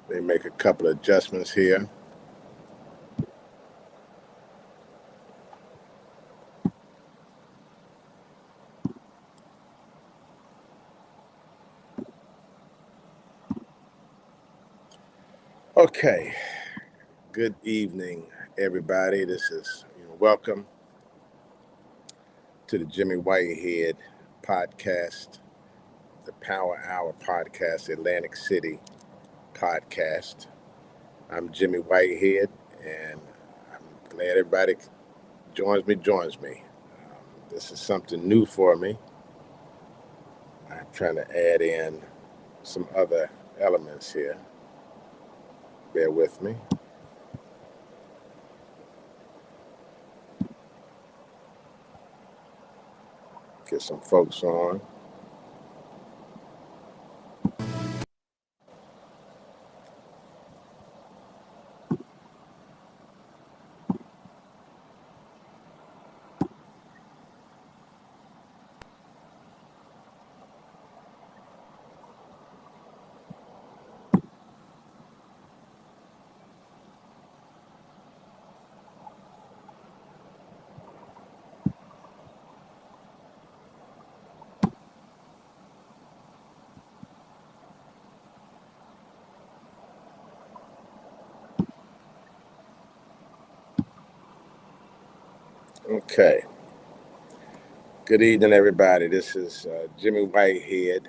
They make a couple of adjustments here. Okay, good evening, everybody. This is welcome to the Jimmy Whitehead podcast, the Power Hour podcast, Atlantic City podcast. I'm Jimmy Whitehead, and I'm glad everybody joins me. This is something new for me. I'm trying to add in some other elements here. Bear with me. Get some folks on. Okay. Good evening, everybody. This is Jimmy Whitehead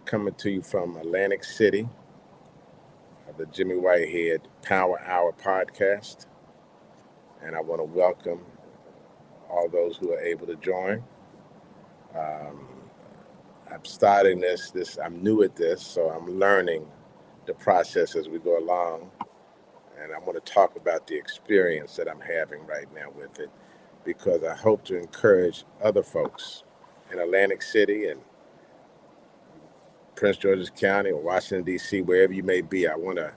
coming to you from Atlantic City, the Jimmy Whitehead Power Hour podcast. And I want to welcome all those who are able to join. Um, I'm starting I'm new at this, so I'm learning the process as we go along. And I want to talk about the experience that I'm having right now with it because I hope to encourage other folks in Atlantic City and Prince George's County or Washington, D.C., wherever you may be. I want to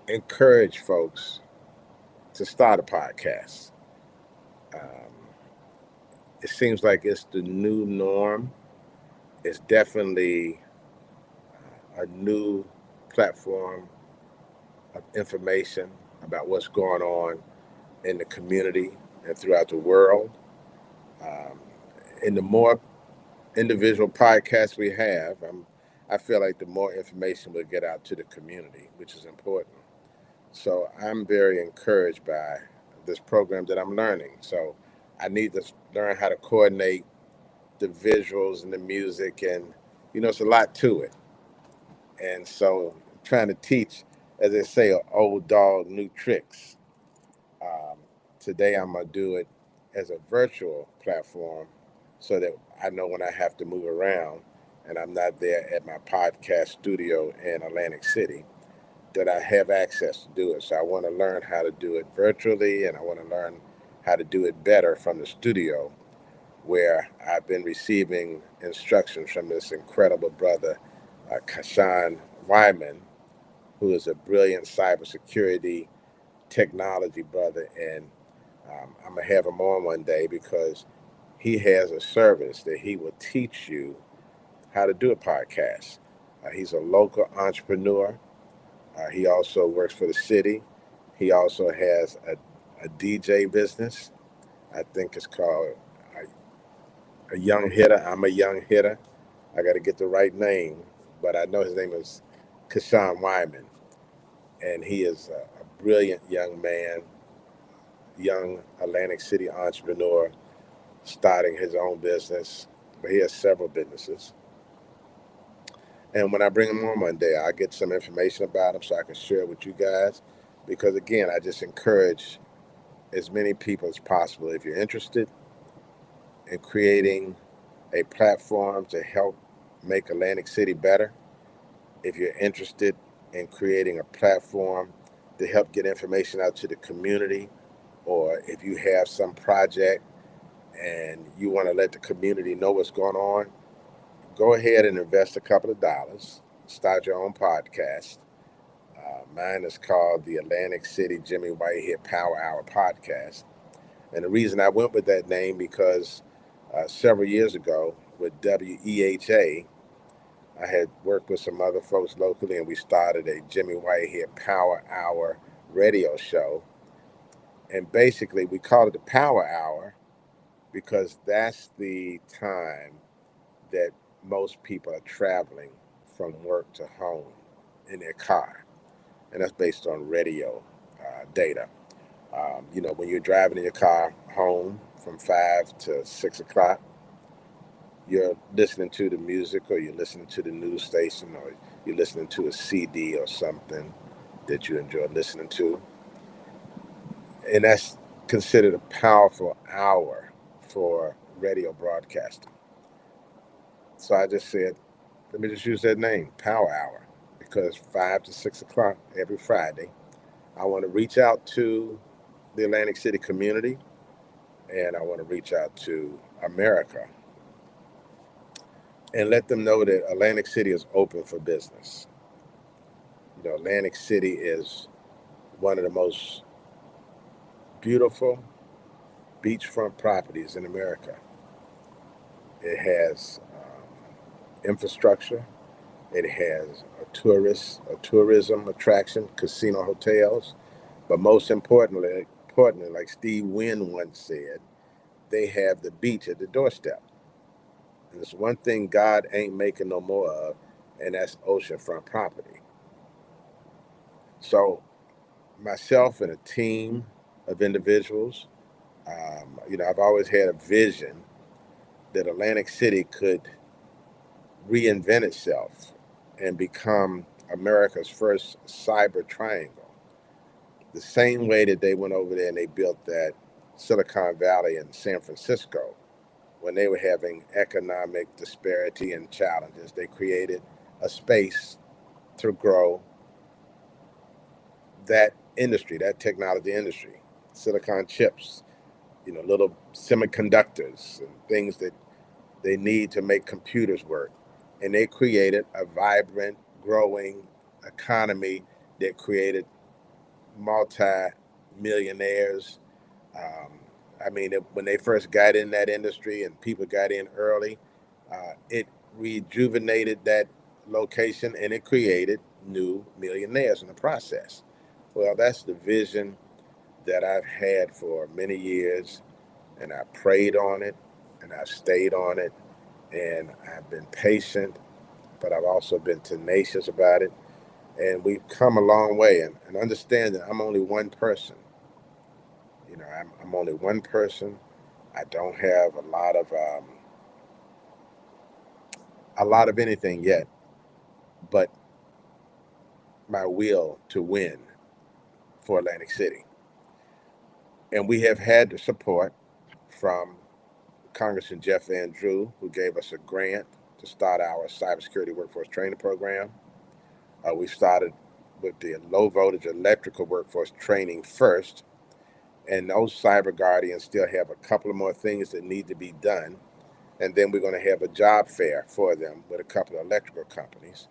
encourage folks to start a podcast. Um, it seems like it's the new norm. It's definitely a new platform of information about what's going on in the community and throughout the world. Um, and the more individual podcasts we have, I feel like the more information will get out to the community, which is important. So I'm very encouraged by this program that I'm learning. So I need to learn how to coordinate the visuals and the music, and it's a lot to it. And so trying to teach, as they say, an old dog new tricks. Um, Today I'm gonna do it as a virtual platform, so that I know when I have to move around, and I'm not there at my podcast studio in Atlantic City, that I have access to do it. So I want to learn how to do it virtually, and I want to learn how to do it better from the studio, where I've been receiving instructions from this incredible brother, Kashan Wyman, who is a brilliant cybersecurity technology brother. And I'm going to have him on one day because he has a service that he will teach you how to do a podcast. He's a local entrepreneur. He also works for the city. He also has a DJ business. I think it's called a Young Hitter. I'm a Young Hitter. I got to get the right name, but I know his name is Kashan Wyman, and he is a brilliant young man, young Atlantic City entrepreneur, starting his own business. But he has several businesses. And when I bring him on one day, I'll get some information about him so I can share it with you guys. Because again, I just encourage as many people as possible. If you're interested in creating a platform to help make Atlantic City better, if you're interested in creating a platform to help get information out to the community, or if you have some project and you want to let the community know what's going on, go ahead and invest a couple of dollars, start your own podcast. Mine is called the Atlantic City Jimmy Whitehead Power Hour Podcast. And the reason I went with that name because several years ago with WEHA, I had worked with some other folks locally, and we started a Jimmy Whitehead Power Hour radio show. And basically, we called it the Power Hour because that's the time that most people are traveling from work to home in their car. And that's based on radio data. When you're driving in your car home from 5 to 6 o'clock, you're listening to the music, or you're listening to the news station, or you're listening to a CD or something that you enjoy listening to. And that's considered a powerful hour for radio broadcasting. So I just said, let me just use that name, Power Hour, because 5 to 6 o'clock every Friday, I want to reach out to the Atlantic City community, and I want to reach out to America and let them know that Atlantic City is open for business. Atlantic City is one of the most beautiful beachfront properties in America. It has infrastructure. It has a tourism attraction, casino hotels, but most importantly, like Steve Wynn once said, they have the beach at the doorstep. And there's one thing God ain't making no more of, and that's oceanfront property. So myself and a team of individuals, I've always had a vision that Atlantic City could reinvent itself and become America's first cyber triangle. The same way that they went over there and they built that Silicon Valley in San Francisco when they were having economic disparity and challenges. They created a space to grow that industry, that technology industry, silicon chips, little semiconductors and things that they need to make computers work. And they created a vibrant, growing economy that created multi-millionaires. When they first got in that industry and people got in early, it rejuvenated that location and it created new millionaires in the process. Well, that's the vision that I've had for many years, and I prayed on it, and I've stayed on it, and I've been patient, but I've also been tenacious about it. And we've come a long way, and understand that I'm only one person. I'm only one person. I don't have a lot of anything yet, but my will to win for Atlantic City. And we have had the support from Congressman Jeff Van Drew, who gave us a grant to start our cybersecurity workforce training program. We started with the low voltage electrical workforce training first, and those cyber guardians still have a couple of more things that need to be done. And then we're going to have a job fair for them with a couple of electrical companies.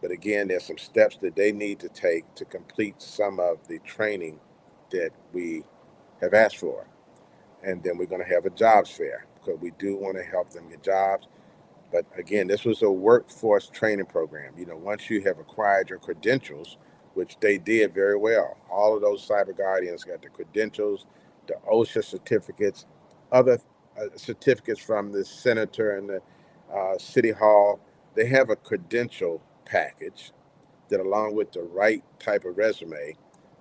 But again, there's some steps that they need to take to complete some of the training that we have asked for. And then we're going to have a jobs fair because we do want to help them get jobs. But again, this was a workforce training program. Once you have acquired your credentials, which they did very well, all of those cyber guardians got the credentials, the OSHA certificates, other certificates from the senator and the city hall. They have a credential package that, along with the right type of resume,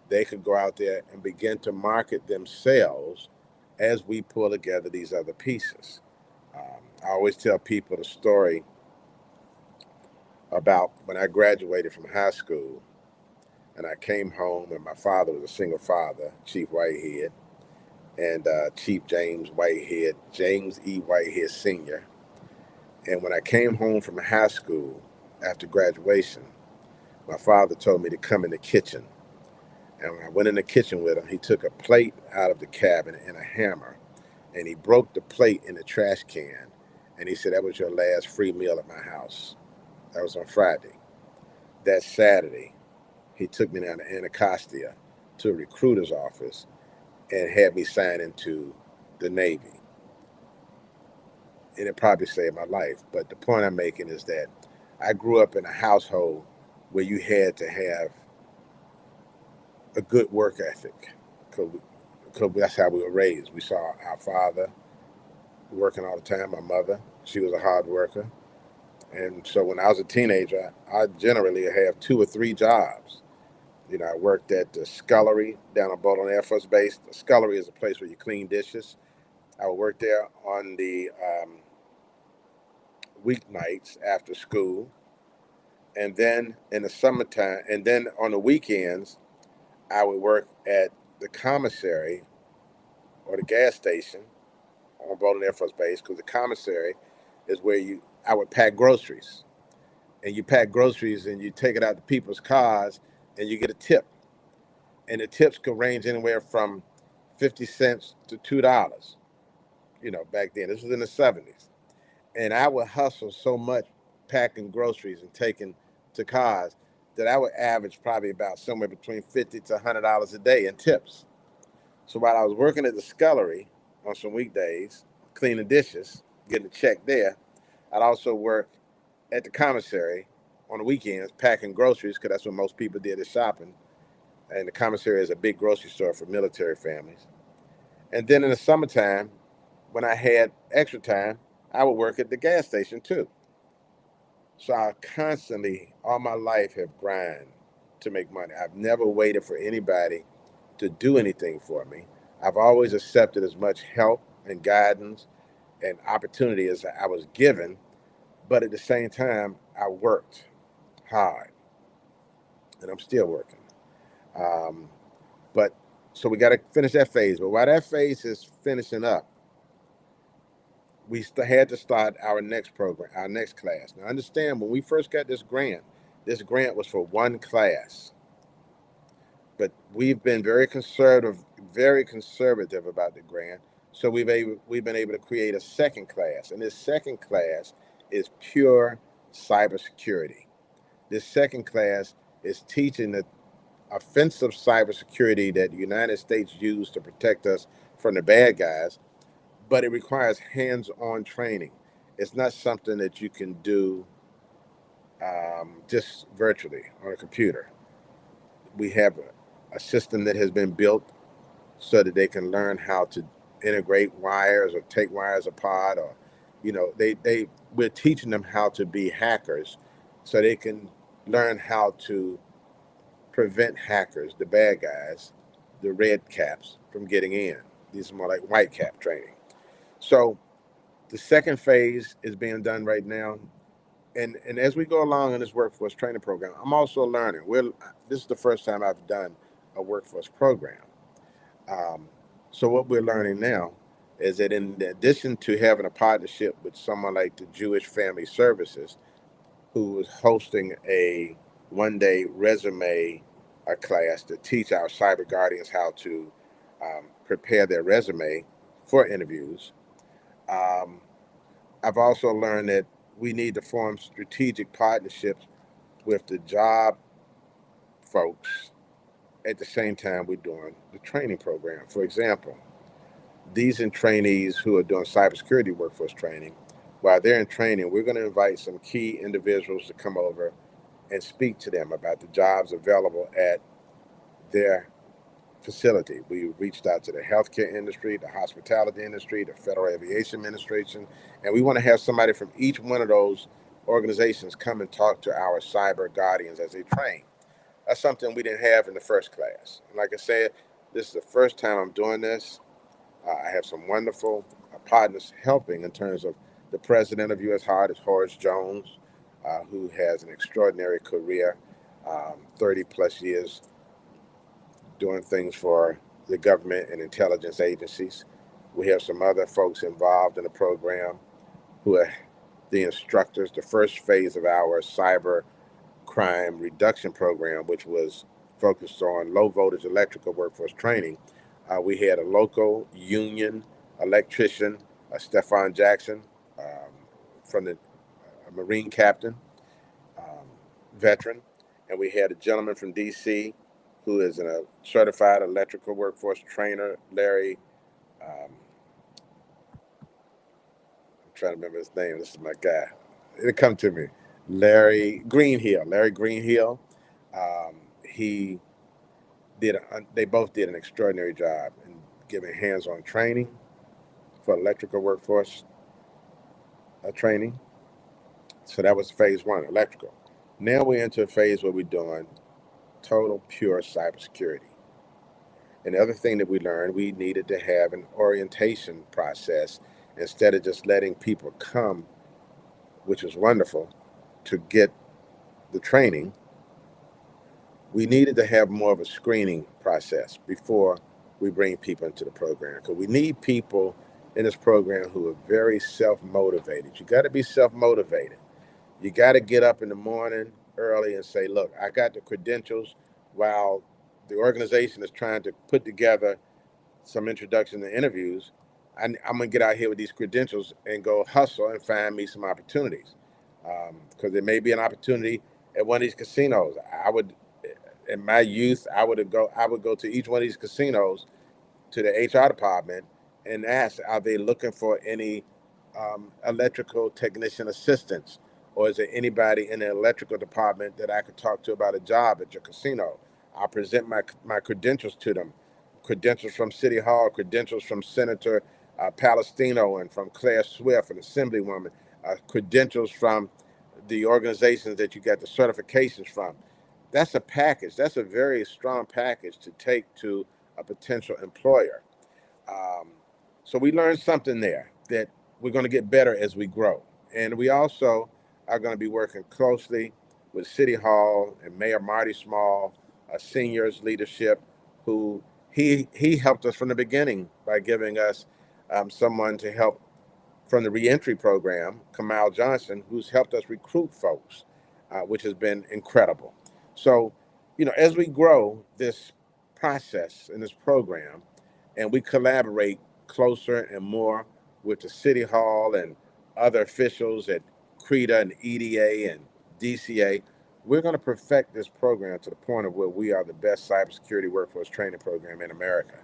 they could go out there and begin to market themselves as we pull together these other pieces. I always tell people the story about when I graduated from high school and I came home, and my father was a single father, Chief Whitehead, and Chief James E. Whitehead Sr. And when I came home from high school after graduation, my father told me to come in the kitchen. And when I went in the kitchen with him, he took a plate out of the cabinet and a hammer, and he broke the plate in the trash can. And he said, "That was your last free meal at my house." That was on Friday. That Saturday, he took me down to Anacostia to a recruiter's office and had me sign into the Navy. And it probably saved my life. But the point I'm making is that I grew up in a household where you had to have a good work ethic, because that's how we were raised. We saw our father working all the time. My mother, she was a hard worker. And so when I was a teenager, I generally have 2 or 3 jobs. I worked at the scullery down on Bolton Air Force Base. The scullery is a place where you clean dishes. I would work there on the weeknights after school. And then in the summertime, and then on the weekends, I would work at the commissary or the gas station on Bolton Air Force Base, because the commissary is where I would pack groceries. And you pack groceries and you take it out to people's cars and you get a tip. And the tips could range anywhere from 50 cents to $2, back then. This was in the 70s. And I would hustle so much packing groceries and taking to cars that I would average probably about somewhere between $50 to $100 a day in tips. So while I was working at the scullery on some weekdays, cleaning dishes, getting a check there, I'd also work at the commissary on the weekends packing groceries, because that's what most people did, is shopping. And the commissary is a big grocery store for military families. And then in the summertime, when I had extra time, I would work at the gas station too. So I constantly, all my life, have grind to make money. I've never waited for anybody to do anything for me. I've always accepted as much help and guidance and opportunity as I was given, but at the same time, I worked hard, and I'm still working. Um, but so we got to finish that phase. But while that phase is finishing up, we had to start our next program, our next class. Now, understand, when we first got this grant was for one class, but we've been very conservative about the grant. So we've been able to create a second class, and this second class is pure cybersecurity. This second class is teaching the offensive cybersecurity that the United States used to protect us from the bad guys, but it requires hands-on training. It's not something that you can do just virtually on a computer. We have a system that has been built so that they can learn how to integrate wires or take wires apart, or we're teaching them how to be hackers so they can learn how to prevent hackers, the bad guys, the red caps, from getting in. These are more like white cap training. So the second phase is being done right now. And as we go along in this workforce training program, I'm also learning. This is the first time I've done a workforce program. Um, so what we're learning now is that in addition to having a partnership with someone like the Jewish Family Services, who is hosting a one-day resume class to teach our cyber guardians how to prepare their resume for interviews. Um, I've also learned that we need to form strategic partnerships with the job folks at the same time we're doing the training program. For example, these in trainees who are doing cybersecurity workforce training, while they're in training, we're going to invite some key individuals to come over and speak to them about the jobs available at their facility. We reached out to the healthcare industry, the hospitality industry, the Federal Aviation Administration, and we want to have somebody from each one of those organizations come and talk to our cyber guardians as they train. That's something we didn't have in the first class. And like I said, this is the first time I'm doing this. I have some wonderful partners helping in terms of the president of U.S. Heart is Horace Jones, who has an extraordinary career, 30 plus years doing things for the government and intelligence agencies. We have some other folks involved in the program who are the instructors. The first phase of our cyber crime reduction program, which was focused on low voltage electrical workforce training, we had a local union electrician, Stefan Jackson, um, from the Marine captain, um, veteran, and we had a gentleman from D.C. who is a certified electrical workforce trainer, Larry. I'm trying to remember his name. This is my guy. It'll come to me. Larry Greenhill. He they both did an extraordinary job in giving hands-on training for electrical workforce training. So that was phase one, electrical. Now we're into a phase where we're doing total pure cybersecurity. And the other thing that we learned, we needed to have an orientation process instead of just letting people come, which was wonderful, to get the training. We needed to have more of a screening process before we bring people into the program, because we need people in this program who are very self-motivated. You got to be self-motivated. You got to get up in the morning early and say, look, I got the credentials, while the organization is trying to put together some introduction to interviews. I'm going to get out here with these credentials and go hustle and find me some opportunities. Because there may be an opportunity at one of these casinos. In my youth, I would go to each one of these casinos, to the HR department, and ask, are they looking for any electrical technician assistants? Or is there anybody in the electrical department that I could talk to about a job at your casino? I'll present my credentials to them. Credentials from City Hall, credentials from Senator Palestino and from Claire Swift, an assemblywoman, credentials from the organizations that you got the certifications from. That's a package. That's a very strong package to take to a potential employer. Um, so we learned something there, that we're going to get better as we grow. And we also are going to be working closely with City Hall and Mayor Marty Small, seniors leadership, who he helped us from the beginning by giving us someone to help from the reentry program, Kamal Johnson, who's helped us recruit folks, which has been incredible. So, as we grow this process in this program, and we collaborate closer and more with the City Hall and other officials at CREDA and EDA and DCA, we're going to perfect this program to the point of where we are the best cybersecurity workforce training program in America,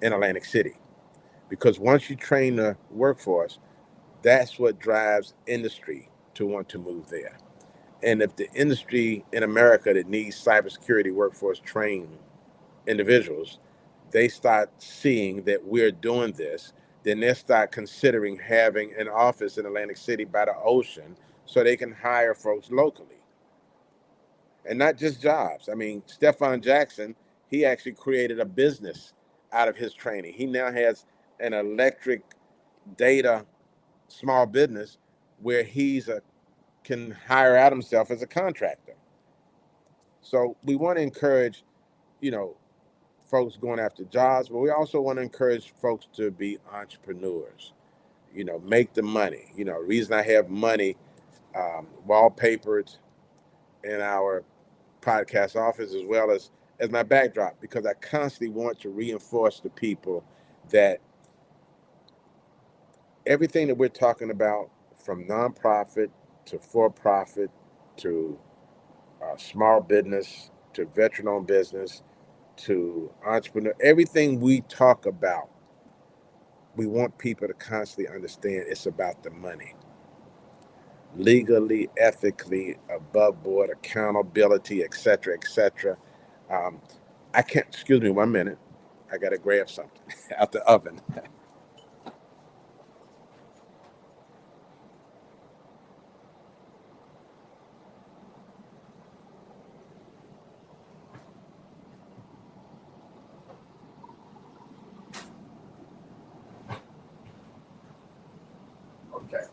in Atlantic City. Because once you train the workforce, that's what drives industry to want to move there. And if the industry in America that needs cybersecurity workforce trained individuals, they start seeing that we're doing this, then they start considering having an office in Atlantic City by the ocean so they can hire folks locally. And not just jobs. I mean, Stefan Jackson, he actually created a business out of his training. He now has an electric data small business where can hire out himself as a contractor. So we want to encourage, you know, folks going after jobs, but we also want to encourage folks to be entrepreneurs, make the money. Reason I have money wallpapered in our podcast office as well as my backdrop, because I constantly want to reinforce to people that everything that we're talking about, from nonprofit to for-profit to small business to veteran-owned business to entrepreneur, everything we talk about, we want people to constantly understand it's about the money. Legally, ethically, above board, accountability, et cetera, et cetera. Um, I can't, excuse me 1 minute. I got to grab something out the oven. Okay.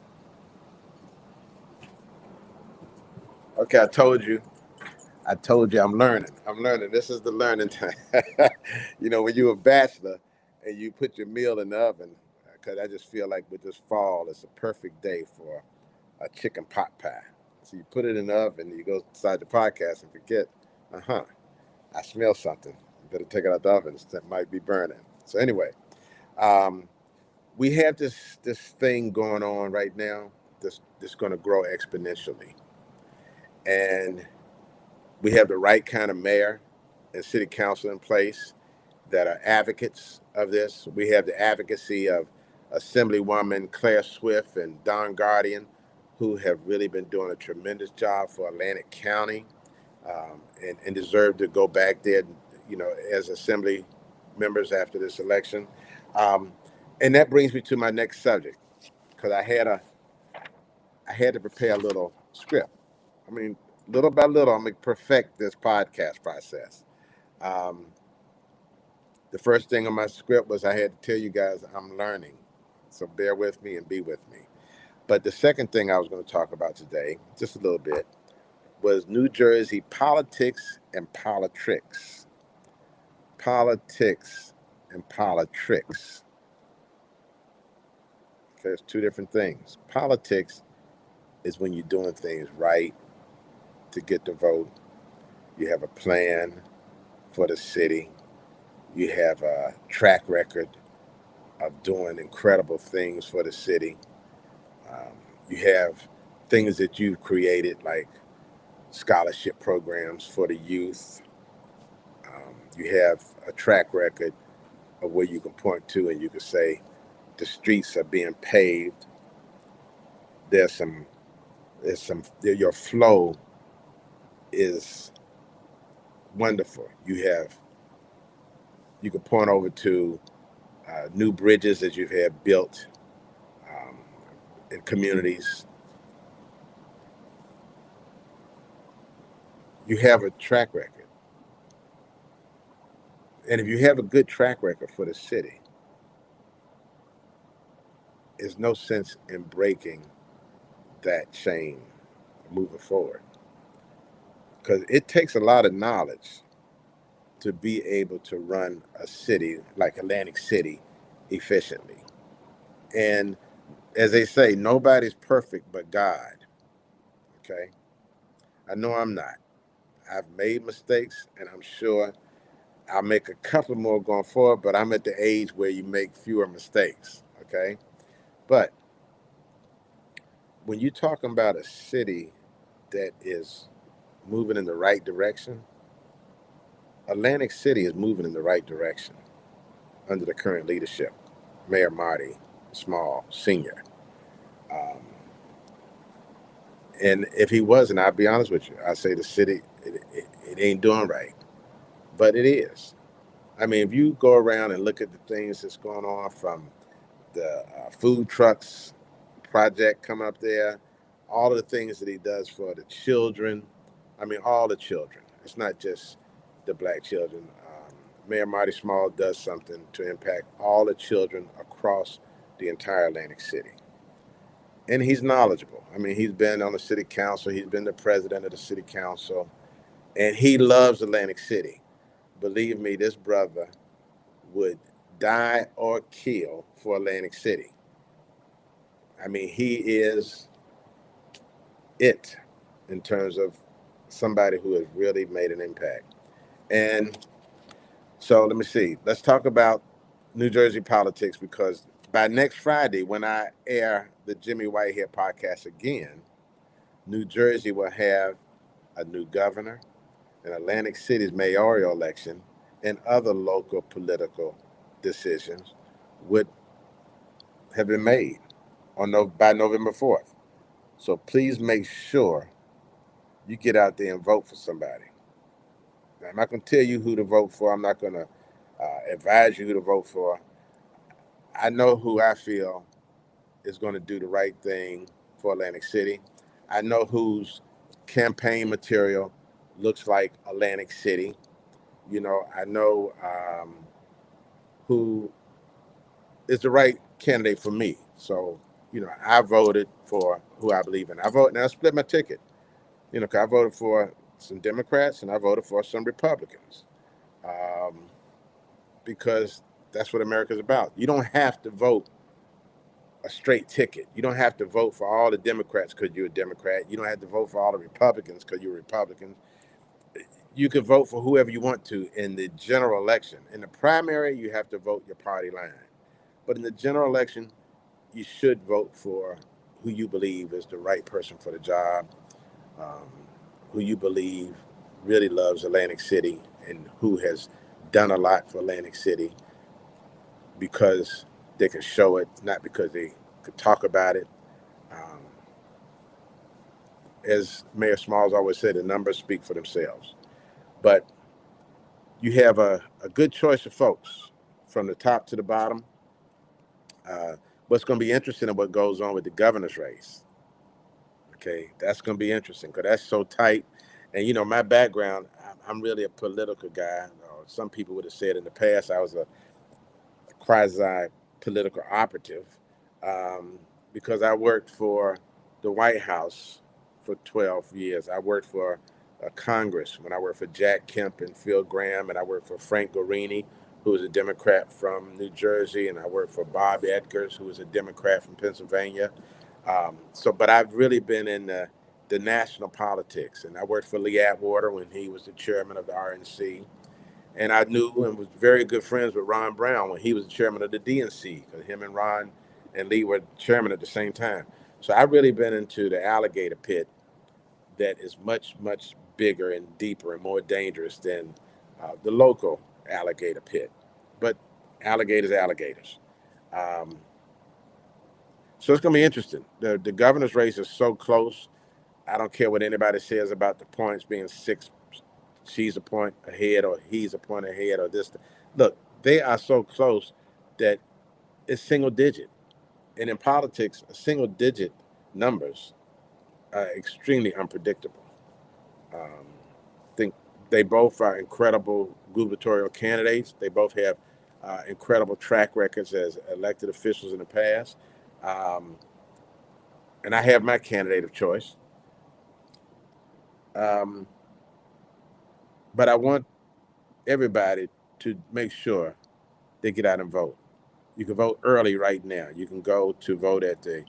Okay, I told you I'm learning. I'm learning. This is the learning time. When you're a bachelor and you put your meal in the oven, because I just feel like with this fall, it's a perfect day for a chicken pot pie. So you put it in the oven, you go inside the podcast and forget, I smell something. You better take it out the oven. That might be burning. So anyway, um, we have this thing going on right now that's going to grow exponentially. And we have the right kind of mayor and city council in place that are advocates of this. We have the advocacy of Assemblywoman Claire Swift and Don Guardian, who have really been doing a tremendous job for Atlantic County, and deserve to go back there, as assembly members after this election. Um, and that brings me to my next subject, because I had to prepare a little script. I mean, little by little, I'm gonna perfect this podcast process. Um, the first thing on my script was I had to tell you guys I'm learning, so bear with me and be with me. But the second thing I was going to talk about today, just a little bit, was New Jersey politics and politricks. Politics and politricks. There's two different things. Politics is when you're doing things right to get the vote. You have a plan for the city. You have a track record of doing incredible things for the city. Um, you have things that you've created, like scholarship programs for the youth. You have a track record of where you can point to and you can say the streets are being paved. There's some, your flow is wonderful. You can point over to new bridges that you've had built um, in communities. You have a track record. And if you have a good track record for the city, there's no sense in breaking that chain moving forward. Because it takes a lot of knowledge to be able to run a city like Atlantic City efficiently. And as they say, nobody's perfect but God. Okay? I know I'm not. I've made mistakes, and I'm sure I'll make a couple more going forward, but I'm at the age where you make fewer mistakes. Okay? But when you're talking about a city that is moving in the right direction, Atlantic City is moving in the right direction under the current leadership, Mayor Marty Small Sr. Um, and if he wasn't, I'll be honest with you, I say the city, it ain't doing right, but it is. I mean, if you go around and look at the things that's going on, from the food trucks project coming up there, all of the things that he does for the children. I mean, all the children. It's not just the black children. Mayor Marty Small does something to impact all the children across the entire Atlantic City. And he's knowledgeable. I mean, he's been on the city council, he's been the president of the city council, and he loves Atlantic City. Believe me, this brother would die or kill for Atlantic City. I mean, he is it in terms of somebody who has really made an impact. And so let me see. Let's talk about New Jersey politics, because by next Friday, when I air the Jimmy Whitehead podcast again, New Jersey will have a new governor, and Atlantic City's mayoral election, and other local political decisions would have been made by November 4th. So please make sure you get out there and vote for somebody. Now, I'm not going to tell you who to vote for. I'm not going to advise you who to vote for. I know who I feel is going to do the right thing for Atlantic City. I know whose campaign material looks like Atlantic City. I know who is the right candidate for me. So, I voted for who I believe in. I split my ticket. 'Cause I voted for some Democrats and I voted for some Republicans, um, because that's what America's about. You don't have to vote a straight ticket. You don't have to vote for all the Democrats because you're a Democrat. You don't have to vote for all the Republicans because you're Republicans. You can vote for whoever you want to in the general election. In the primary, you have to vote your party line. But in the general election, you should vote for who you believe is the right person for the job, um, who you believe really loves Atlantic City and who has done a lot for Atlantic City, because they can show it, not because they could talk about it. Um, as Mayor Smalls always said, the numbers speak for themselves. But you have a good choice of folks from the top to the bottom. What's going to be interesting in what goes on with the governor's race. Okay, that's going to be interesting because that's so tight. And my background, I'm really a political guy. Some people would have said in the past I was a quasi political operative, um, because I worked for the White House for 12 years. I worked for Congress when I worked for Jack Kemp and Phil Graham, and I worked for Frank Guarini, who was a Democrat from New Jersey, and I worked for Bob Edgers, who was a Democrat from Pennsylvania. But I've really been in the national politics, and I worked for Lee Atwater when he was the chairman of the RNC. And I knew and was very good friends with Ron Brown when he was chairman of the DNC, because him and Ron and Lee were chairman at the same time. So I've really been into the alligator pit that is much, much bigger and deeper and more dangerous than the local alligator pit. But alligators. Um, so it's going to be interesting. The governor's race is so close. I don't care what anybody says about the points being six. She's a point ahead, or he's a point ahead, or this. Look, they are so close that it's single digit. And in politics, single digit numbers are extremely unpredictable. I think they both are incredible gubernatorial candidates. They both have incredible track records as elected officials in the past. Um, and I have my candidate of choice. Um, but I want everybody to make sure they get out and vote. You can vote early right now. You can go to vote at the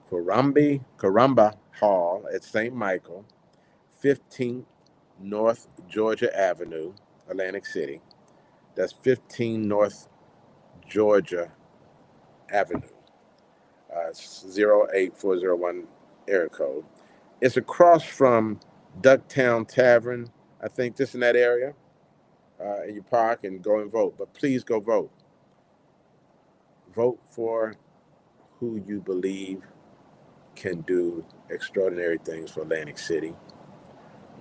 Caramba Hall at St. Michael, 15 North Georgia Avenue, Atlantic City. That's 15 North Georgia Avenue, 08401 area code. It's across from Ducktown Tavern, I think, just in that area. And you park and go and vote. But please go vote. Vote for who you believe can do extraordinary things for Atlantic City.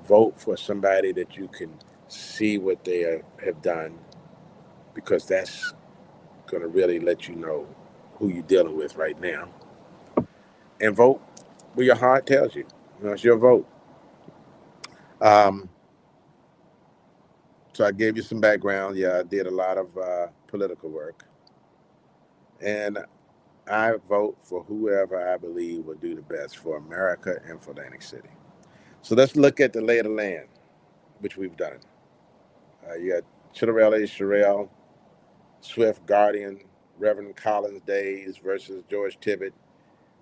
Vote for somebody that you can see what they have done, because that's going to really let you know who you're dealing with right now. And vote where your heart tells you. It's your vote. Um, so I gave you some background. Yeah, I did a lot of political work. And I vote for whoever I believe will do the best for America and for Atlantic City. So let's look at the lay of the land, which we've done. You got Chitterelli, Sherelle, Swift, Guardian, Reverend Collins Days versus George Tibbet,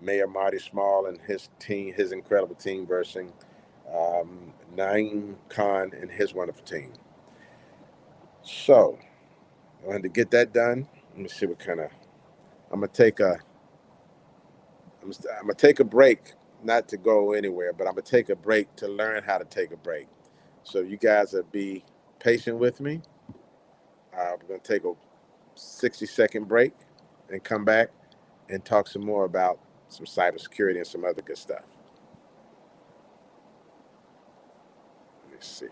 Mayor Marty Small and his team, his incredible team versus Naeem Khan and his wonderful team. So I wanted to get that done. Let me see what kind of. I'm gonna take a. I'm gonna take a break, not to go anywhere, but I'm gonna take a break to learn how to take a break. So you guys will be patient with me. We're gonna take a 60-second break and come back and talk some more about some cybersecurity and some other good stuff. Let me see.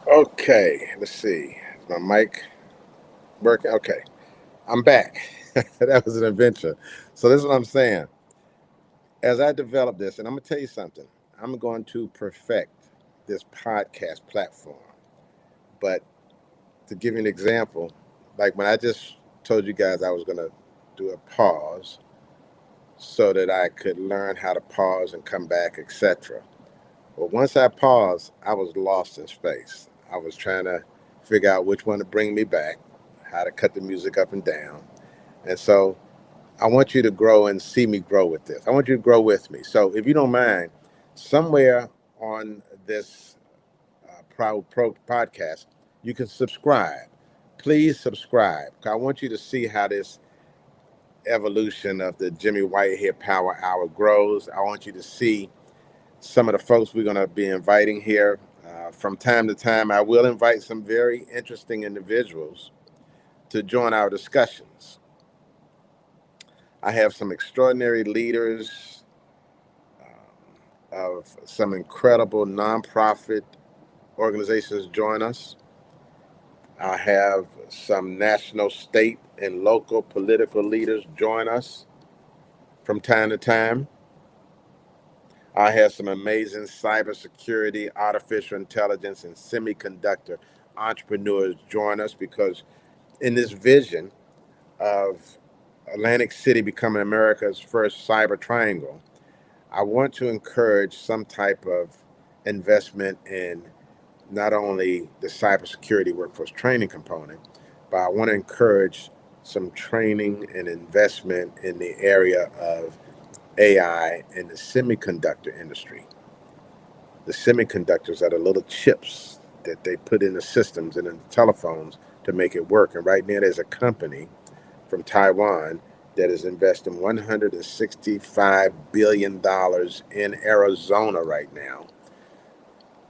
Okay, let's see. Is my mic working? Okay, I'm back. That was an adventure. So this is what I'm saying. As I develop this, and I'm gonna tell you something, I'm going to perfect this podcast platform. But to give you an example, like when I just told you guys I was gonna do a pause so that I could learn how to pause and come back, etc. Well, once I paused, I was lost in space. I was trying to figure out which one to bring me back, how to cut the music up and down. And so I want you to grow and see me grow with this. I want you to grow with me. So if you don't mind, somewhere on this pro podcast, you can subscribe. Please subscribe. I want you to see how this evolution of the Jimmy Whitehead Power Hour grows. I want you to see some of the folks we're going to be inviting here. From time to time, I will invite some very interesting individuals to join our discussions. I have some extraordinary leaders of some incredible nonprofit organizations join us. I have some national, state, and local political leaders join us from time to time. I have some amazing cybersecurity, artificial intelligence, and semiconductor entrepreneurs join us because in this vision of Atlantic City becoming America's first cyber triangle, I want to encourage some type of investment in not only the cybersecurity workforce training component, but I want to encourage some training and investment in the area of AI and the semiconductor industry. The semiconductors are the little chips that they put in the systems and in the telephones to make it work. And right now, there's a company from Taiwan that is investing $165 billion in Arizona right now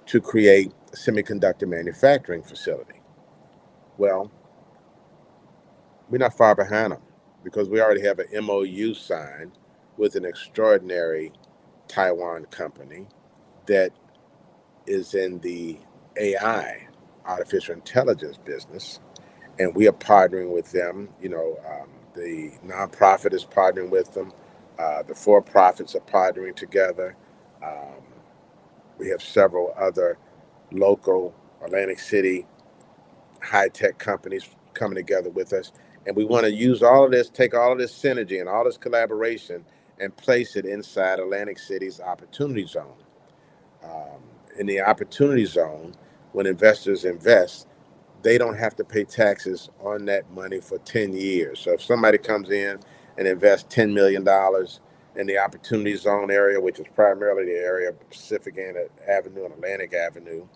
to create a semiconductor manufacturing facility. Well, we're not far behind them because we already have an MOU signed with an extraordinary Taiwan company that is in the AI, artificial intelligence business, and we are partnering with them. The nonprofit is partnering with them. The for-profits are partnering together. Um, we have several other local Atlantic City high-tech companies coming together with us, and we want to use all of this, take all of this synergy and all this collaboration, and place it inside Atlantic City's opportunity zone. Um, in the opportunity zone, when investors invest, they don't have to pay taxes on that money for 10 years. So if somebody comes in and invests $10 million in the opportunity zone area, which is primarily the area of Pacific Avenue and Atlantic Avenue,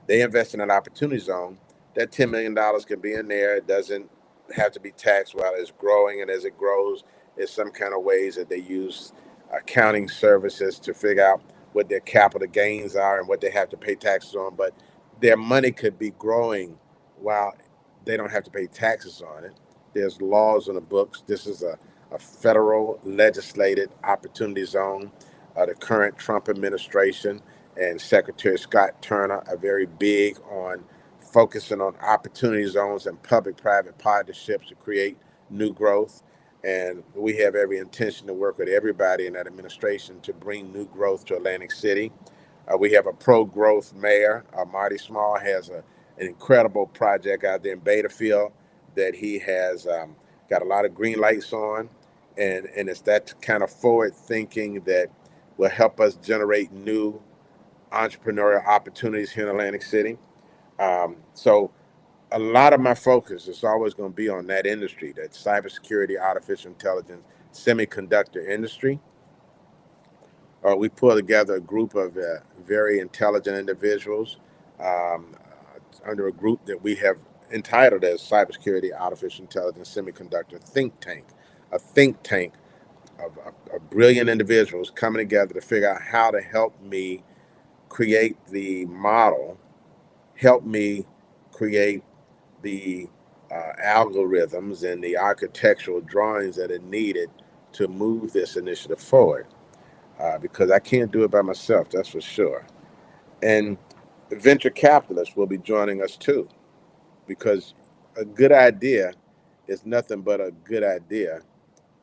they invest in an opportunity zone. That $10 million can be in there. It doesn't have to be taxed while it's growing. And as it grows, there's some kind of ways that they use accounting services to figure out what their capital gains are and what they have to pay taxes on. But their money could be growing while they don't have to pay taxes on it. There's laws on the books. This is a federal legislated opportunity zone. The current Trump administration and Secretary Scott Turner are very big on focusing on opportunity zones and public-private partnerships to create new growth. And we have every intention to work with everybody in that administration to bring new growth to Atlantic City. We have a pro-growth mayor. Marty Small has an incredible project out there in Betafield that he has got a lot of green lights on. And it's that kind of forward thinking that will help us generate new entrepreneurial opportunities here in Atlantic City. So a lot of my focus is always going to be on that industry, that cybersecurity, artificial intelligence, semiconductor industry. We pull together a group of very intelligent individuals um, under a group that we have entitled as Cybersecurity, Artificial Intelligence, Semiconductor Think Tank, a think tank of brilliant individuals coming together to figure out how to help me create the model, help me create the algorithms and the architectural drawings that are needed to move this initiative forward. Because I can't do it by myself, that's for sure. And venture capitalists will be joining us too, because a good idea is nothing but a good idea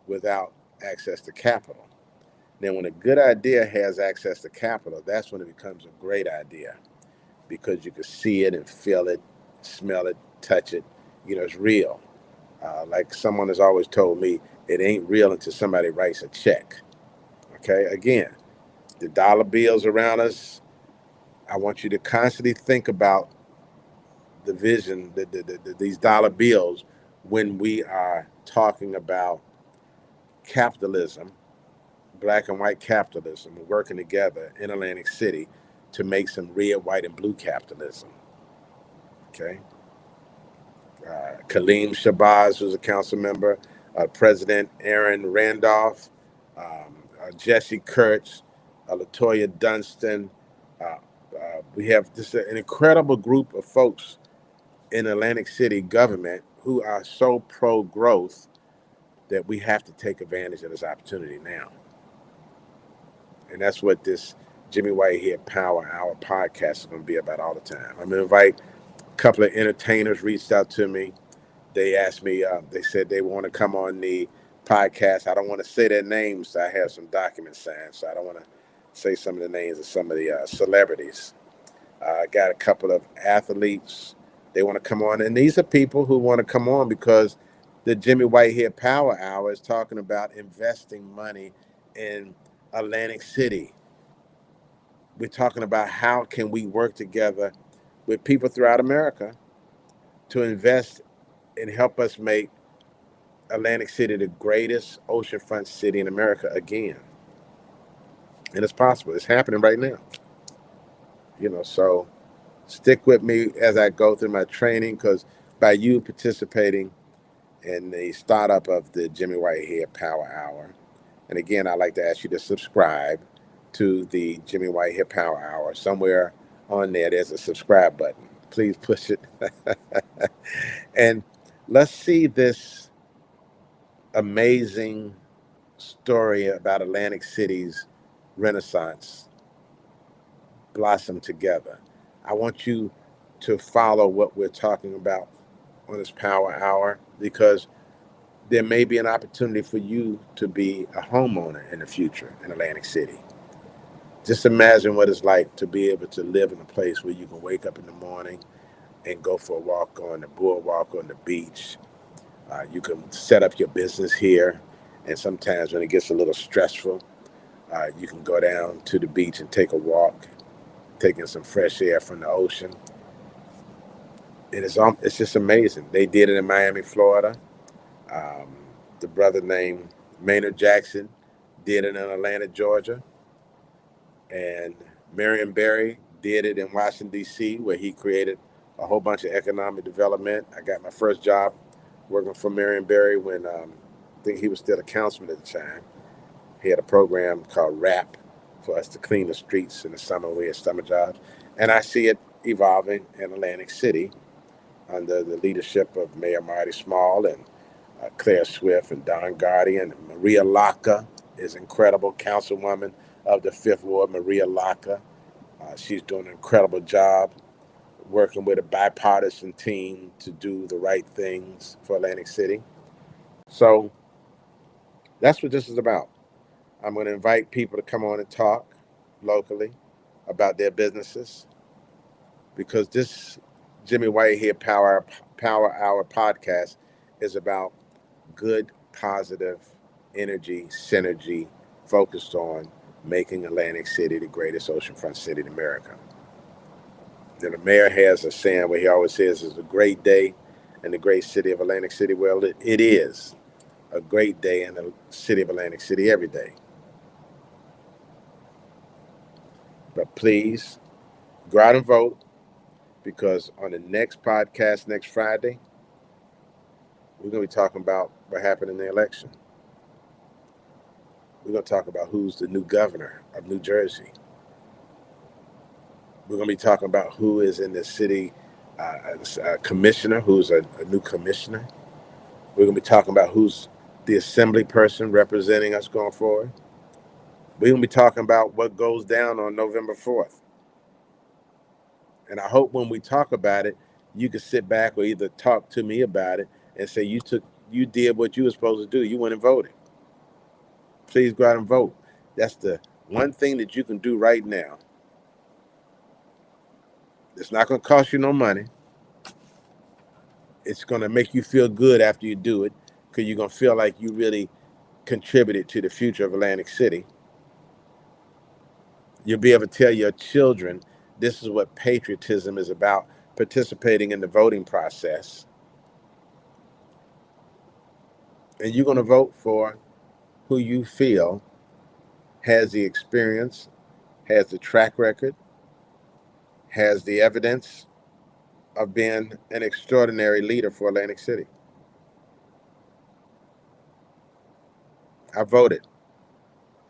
without access to capital. Now, when a good idea has access to capital, that's when it becomes a great idea, because you can see it and feel it, smell it, touch it. It's real. Like someone has always told me, it ain't real until somebody writes a check. Okay, again, the dollar bills around us, I want you to constantly think about the vision, these dollar bills, when we are talking about capitalism, black and white capitalism, working together in Atlantic City to make some red, white, and blue capitalism. Okay. Kaleem Shabazz, who's a council member, President Aaron Randolph, Jesse Kurtz, Latoya Dunstan. We have just an incredible group of folks in Atlantic City government who are so pro-growth that we have to take advantage of this opportunity now. And that's what this Jimmy Whitehead Power Hour podcast is going to be about all the time. I'm going to invite a couple of entertainers reached out to me. They asked me, they said they want to come on the podcast. I don't want to say their names, so I have some documents signed, so I don't want to say some of the names of some of the celebrities. I got a couple of athletes. They want to come on, and these are people who want to come on because the Jimmy Whitehead Power Hour is talking about investing money in Atlantic City. We're talking about how can we work together with people throughout America to invest and help us make Atlantic City the greatest oceanfront city in America again. And it's possible. It's happening right now. So stick with me as I go through my training, because by you participating in the startup of the Jimmy Whitehead Power Hour, and again, I'd like to ask you to subscribe to the Jimmy Whitehead Power Hour. Somewhere on there, there's a subscribe button. Please push it. And let's see this amazing story about Atlantic City's Renaissance blossom together. I want you to follow what we're talking about on this Power Hour, because there may be an opportunity for you to be a homeowner in the future in Atlantic City. Just imagine what it's like to be able to live in a place where you can wake up in the morning and go for a walk on the boardwalk, on the beach. You can set up your business here, and sometimes when it gets a little stressful, you can go down to the beach and take a walk, taking some fresh air from the ocean. And it's just amazing. They did it in Miami, Florida. Um, the brother named Maynard Jackson did it in Atlanta, Georgia. And Marion Barry did it in Washington, D.C., where he created a whole bunch of economic development. I got my first job working for Marion Barry when I think he was still a councilman at the time. He had a program called RAP for us to clean the streets in the summer. We had summer jobs. And I see it evolving in Atlantic City under the leadership of Mayor Marty Small and Claire Swift and Don Guardian. And Maria Laka is incredible, councilwoman of the Fifth Ward, Maria Laka. She's doing an incredible job working with a bipartisan team to do the right things for Atlantic City. So that's what this is about. I'm going to invite people to come on and talk locally about their businesses, because this Jimmy Whitehead Power Hour podcast is about good, positive energy, synergy focused on making Atlantic City the greatest oceanfront city in America. And the mayor has a saying where he always says it's a great day in the great city of Atlantic City. Well, it is a great day in the city of Atlantic City every day. But please go out and vote, because on the next podcast next Friday, we're going to be talking about what happened in the election. We're going to talk about who's the new governor of New Jersey. We're going to be talking about who is in the city commissioner, who's a new commissioner. We're going to be talking about who's the assembly person representing us going forward. We're going to be talking about what goes down on November 4th. And I hope when we talk about it, you can sit back or either talk to me about it and say you did what you were supposed to do. You went and voted. Please go out and vote. That's the one thing that you can do right now. It's not going to cost you no money. It's going to make you feel good after you do it because you're going to feel like you really contributed to the future of Atlantic City. You'll be able to tell your children this is what patriotism is about, participating in the voting process. And you're going to vote for who you feel has the experience, has the track record, has the evidence of being an extraordinary leader for Atlantic City. I voted,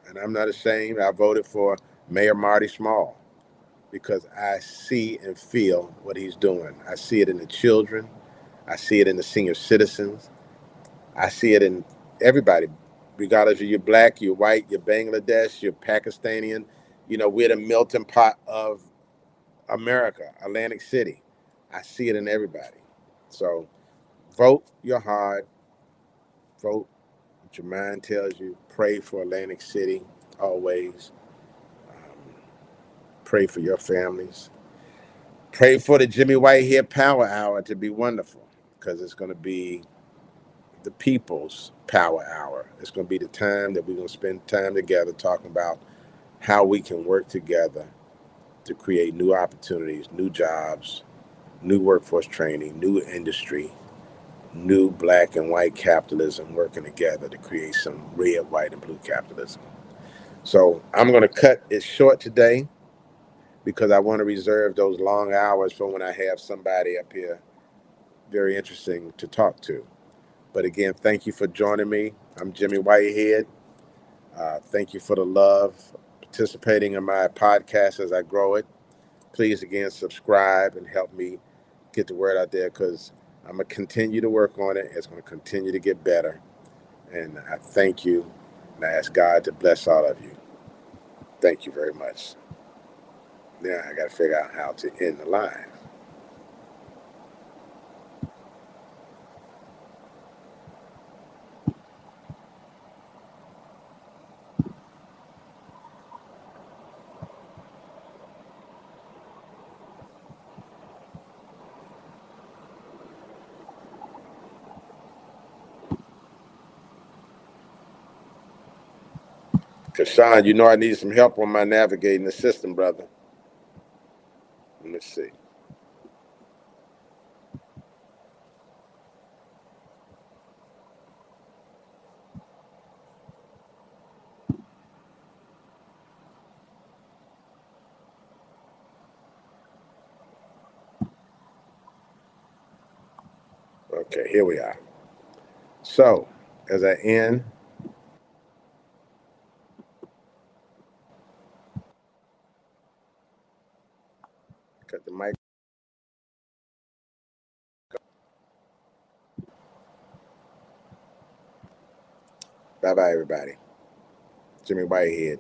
and I'm not ashamed. I voted for Mayor Marty Small because I see and feel what he's doing. I see it in the children. I see it in the senior citizens. I see it in everybody, regardless if you're black, you're white, you're Bangladesh, you're Pakistani. We're the melting pot of America, Atlantic City. I see it in everybody. So vote your heart, vote what your mind tells you. Pray for Atlantic City always. Um, Pray for your families. Pray for the Jimmy Whitehead Power Hour to be wonderful because it's going to be the people's power hour. It's going to be the time that we're going to spend time together talking about how we can work together to create new opportunities, new jobs, new workforce training, new industry, new black and white capitalism working together to create some red, white, and blue capitalism. So I'm going to cut it short today because I want to reserve those long hours for when I have somebody up here very interesting to talk to. But again, thank you for joining me. I'm Jimmy Whitehead. Thank you for the love, participating in my podcast as I grow it. Please, again, subscribe and help me get the word out there because I'm going to continue to work on it. It's going to continue to get better. And I thank you, and I ask God to bless all of you. Thank you very much. Now I got to figure out how to end the line. Because, Sean, I need some help on my navigating the system, brother. Let me see. Okay, here we are. So, as I end, cut the mic. Bye bye, everybody. Jimmy Whitehead.